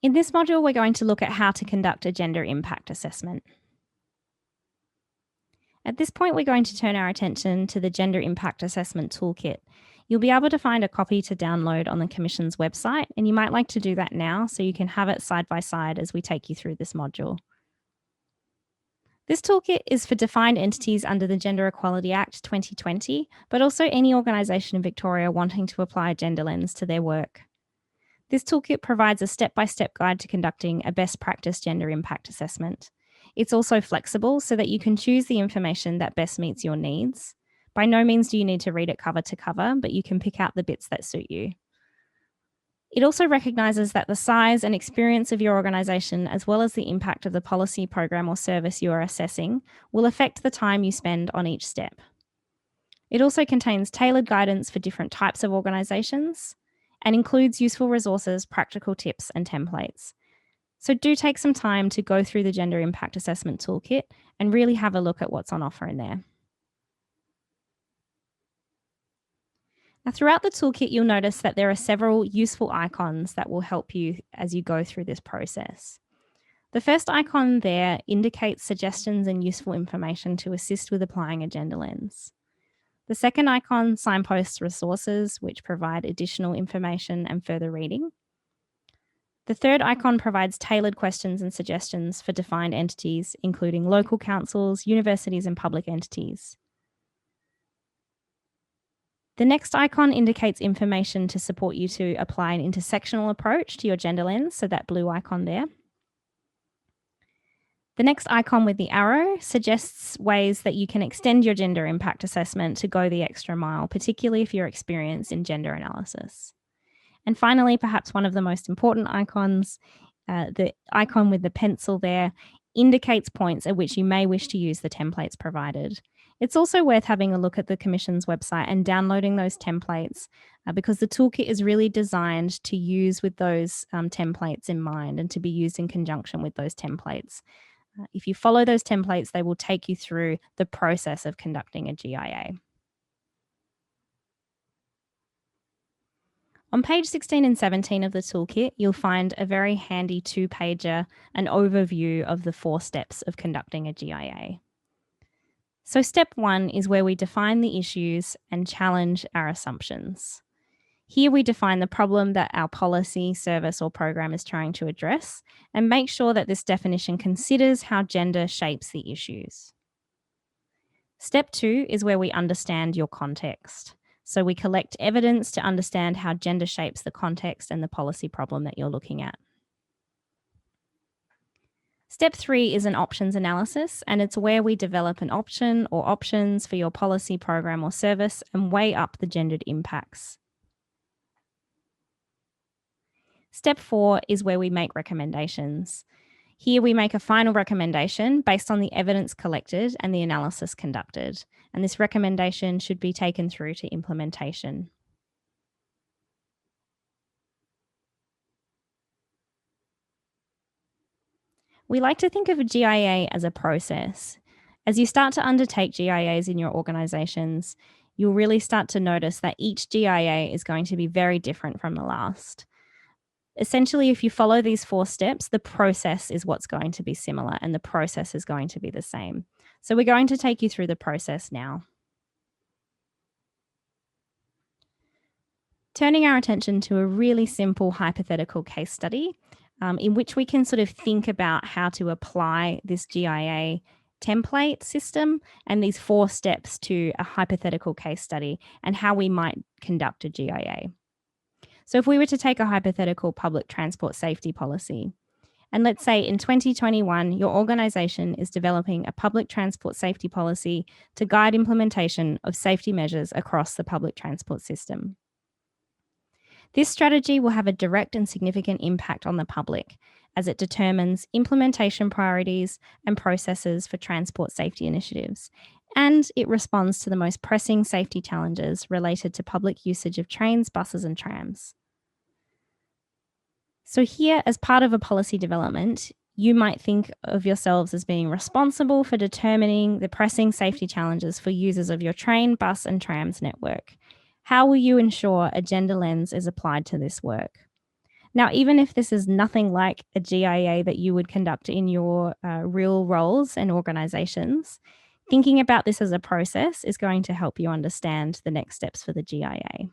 In this module, we're going to look at how to conduct a gender impact assessment. At this point, we're going to turn our attention to the Gender Impact Assessment Toolkit. You'll be able to find a copy to download on the Commission's website, and you might like to do that now so you can have it side by side as we take you through this module. This toolkit is for defined entities under the Gender Equality Act 2020, but also any organisation in Victoria wanting to apply a gender lens to their work. This toolkit provides a step-by-step guide to conducting a best practice gender impact assessment. It's also flexible so that you can choose the information that best meets your needs. By no means do you need to read it cover to cover, but you can pick out the bits that suit you. It also recognises that the size and experience of your organisation, as well as the impact of the policy, program or service you are assessing, will affect the time you spend on each step. It also contains tailored guidance for different types of organisations and includes useful resources, practical tips and templates. So do take some time to go through the Gender Impact Assessment Toolkit and really have a look at what's on offer in there. Now, throughout the toolkit, you'll notice that there are several useful icons that will help you as you go through this process. The first icon there indicates suggestions and useful information to assist with applying a gender lens. The second icon signposts resources which provide additional information and further reading. The third icon provides tailored questions and suggestions for defined entities, including local councils, universities, and public entities. The next icon indicates information to support you to apply an intersectional approach to your gender lens, so that blue icon there. The next icon with the arrow suggests ways that you can extend your gender impact assessment to go the extra mile, particularly if you're experienced in gender analysis. And finally, perhaps one of the most important icons, the icon with the pencil there, indicates points at which you may wish to use the templates provided. It's also worth having a look at the Commission's website and downloading those templates because the toolkit is really designed to use with those templates in mind and to be used in conjunction with those templates. If you follow those templates, they will take you through the process of conducting a GIA. On page 16 and 17 of the toolkit, you'll find a very handy 2-pager, an overview of the 4 steps of conducting a GIA. So step 1 is where we define the issues and challenge our assumptions. Here we define the problem that our policy, service or program is trying to address and make sure that this definition considers how gender shapes the issues. Step 2 is where we understand your context. So we collect evidence to understand how gender shapes the context and the policy problem that you're looking at. Step 3 is an options analysis, and it's where we develop an option or options for your policy, program or service and weigh up the gendered impacts. Step 4 is where we make recommendations. Here we make a final recommendation based on the evidence collected and the analysis conducted, and this recommendation should be taken through to implementation. We like to think of a GIA as a process. As you start to undertake GIAs in your organisations, you'll really start to notice that each GIA is going to be very different from the last. Essentially, if you follow these 4 steps, the process is what's going to be similar and the process is going to be the same. So we're going to take you through the process now. Turning our attention to a really simple hypothetical case study in which we can sort of think about how to apply this GIA template system and these 4 steps to a hypothetical case study and how we might conduct a GIA. So if we were to take a hypothetical public transport safety policy, and let's say in 2021, your organisation is developing a public transport safety policy to guide implementation of safety measures across the public transport system. This strategy will have a direct and significant impact on the public as it determines implementation priorities and processes for transport safety initiatives, and it responds to the most pressing safety challenges related to public usage of trains, buses and trams. So here, as part of a policy development, you might think of yourselves as being responsible for determining the pressing safety challenges for users of your train, bus and trams network. How will you ensure a gender lens is applied to this work? Now, even if this is nothing like a GIA that you would conduct in your real roles and organizations, thinking about this as a process is going to help you understand the next steps for the GIA.